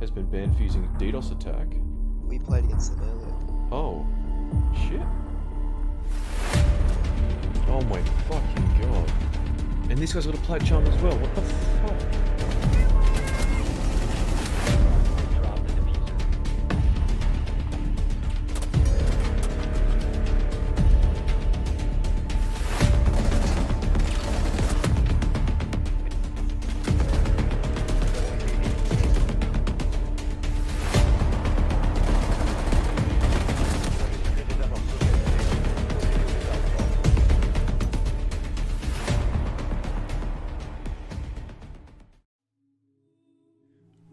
has been banned for using DDoS attack. We played against them earlier. Oh, shit. Oh my fucking god. And this guy's got a plat charm as well, what the fuck?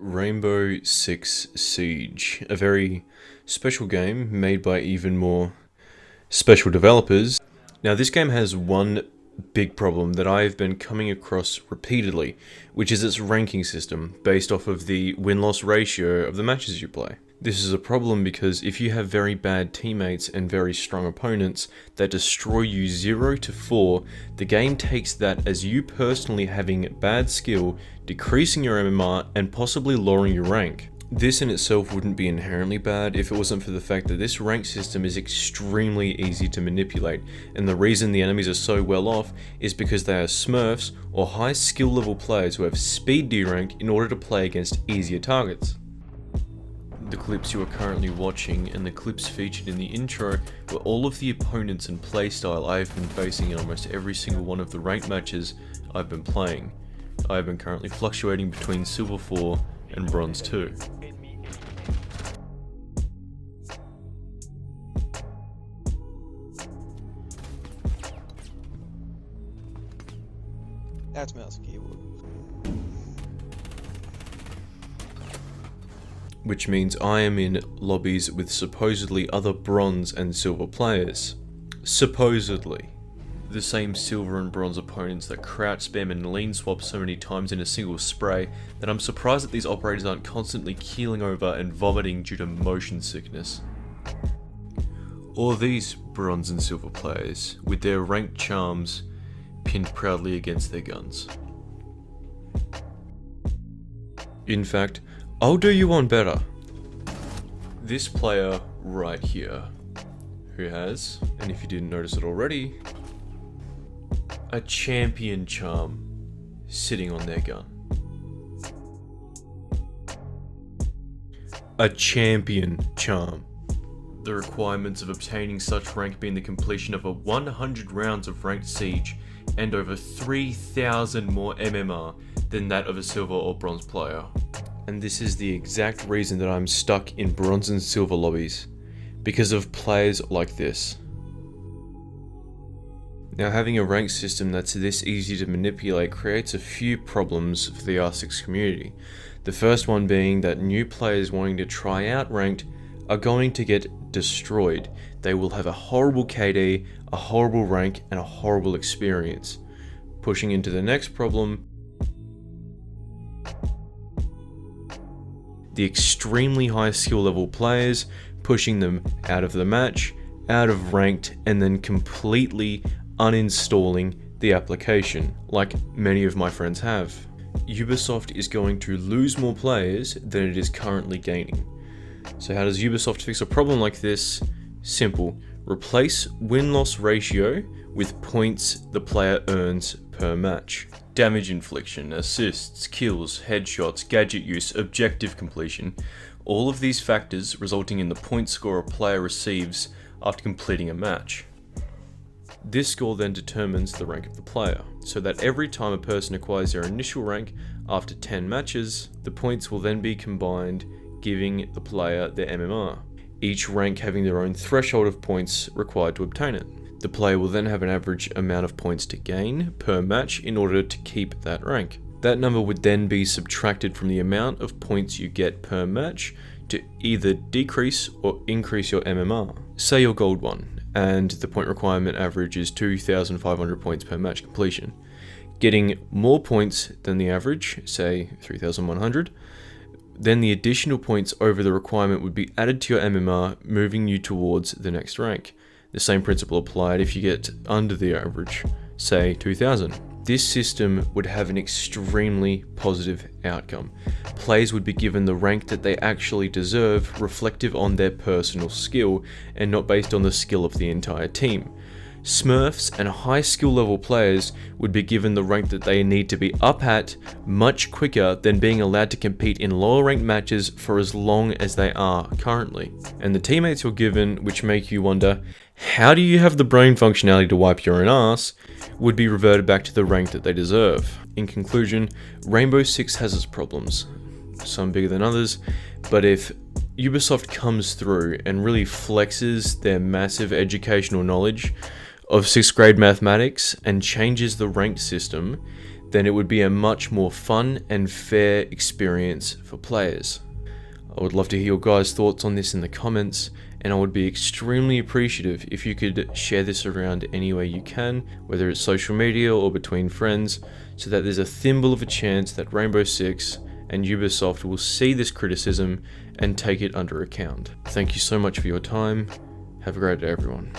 Rainbow Six Siege, a very special game made by even more special developers. Now this game has one big problem that I've been coming across repeatedly, which is its ranking system based off of the win-loss ratio of the matches you play. This is a problem because if you have very bad teammates and very strong opponents that destroy you 0 to 4, the game takes that as you personally having bad skill, decreasing your MMR and possibly lowering your rank. This in itself wouldn't be inherently bad if it wasn't for the fact that this rank system is extremely easy to manipulate, and the reason the enemies are so well off is because they are smurfs or high skill level players who have speed derank in order to play against easier targets. The clips you are currently watching and the clips featured in the intro were all of the opponents and playstyle I have been facing in almost every single one of the ranked matches I've been playing. I have been currently fluctuating between Silver 4 and Bronze 2. That's mouse and keyboard. Which means I am in lobbies with supposedly other bronze and silver players. Supposedly. The same silver and bronze opponents that crouch spam and lean swap so many times in a single spray that I'm surprised that these operators aren't constantly keeling over and vomiting due to motion sickness. Or these bronze and silver players with their ranked charms pinned proudly against their guns. In fact, I'll do you one better. This player right here, who has, and if you didn't notice it already, a champion charm sitting on their gun. A champion charm. The requirements of obtaining such rank being the completion of 100 rounds of ranked siege and over 3,000 more MMR than that of a silver or bronze player. And this is the exact reason that I'm stuck in bronze and silver lobbies, because of players like this. Now having a rank system that's this easy to manipulate creates a few problems for the R6 community. The first one being that new players wanting to try out ranked are going to get destroyed. They will have a horrible KD, a horrible rank, and a horrible experience. Pushing into the next problem, the extremely high skill level players, pushing them out of the match, out of ranked, and then completely uninstalling the application, like many of my friends have. Ubisoft is going to lose more players than it is currently gaining. So how does Ubisoft fix a problem like this? Simple. Replace win-loss ratio with points the player earns per match. Damage infliction, assists, kills, headshots, gadget use, objective completion. All of these factors resulting in the point score a player receives after completing a match. This score then determines the rank of the player, so that every time a person acquires their initial rank after 10 matches, the points will then be combined, giving the player their MMR, each rank having their own threshold of points required to obtain it. The player will then have an average amount of points to gain per match in order to keep that rank. That number would then be subtracted from the amount of points you get per match to either decrease or increase your MMR. Say you're gold 1, and the point requirement average is 2,500 points per match completion. Getting more points than the average, say 3,100, then the additional points over the requirement would be added to your MMR, moving you towards the next rank. The same principle applied if you get under the average, say 2,000. This system would have an extremely positive outcome. Players would be given the rank that they actually deserve, reflective on their personal skill, and not based on the skill of the entire team. Smurfs and high skill level players would be given the rank that they need to be up at much quicker than being allowed to compete in lower ranked matches for as long as they are currently. And the teammates you're given, which make you wonder, how do you have the brain functionality to wipe your own ass, would be reverted back to the rank that they deserve. In conclusion, Rainbow Six has its problems, some bigger than others, but if Ubisoft comes through and really flexes their massive educational knowledge of 6th grade mathematics and changes the ranked system, then it would be a much more fun and fair experience for players. I would love to hear your guys' thoughts on this in the comments, and I would be extremely appreciative if you could share this around any way you can, whether it's social media or between friends, so that there's a thimble of a chance that Rainbow Six and Ubisoft will see this criticism and take it under account. Thank you so much for your time. Have a great day, everyone.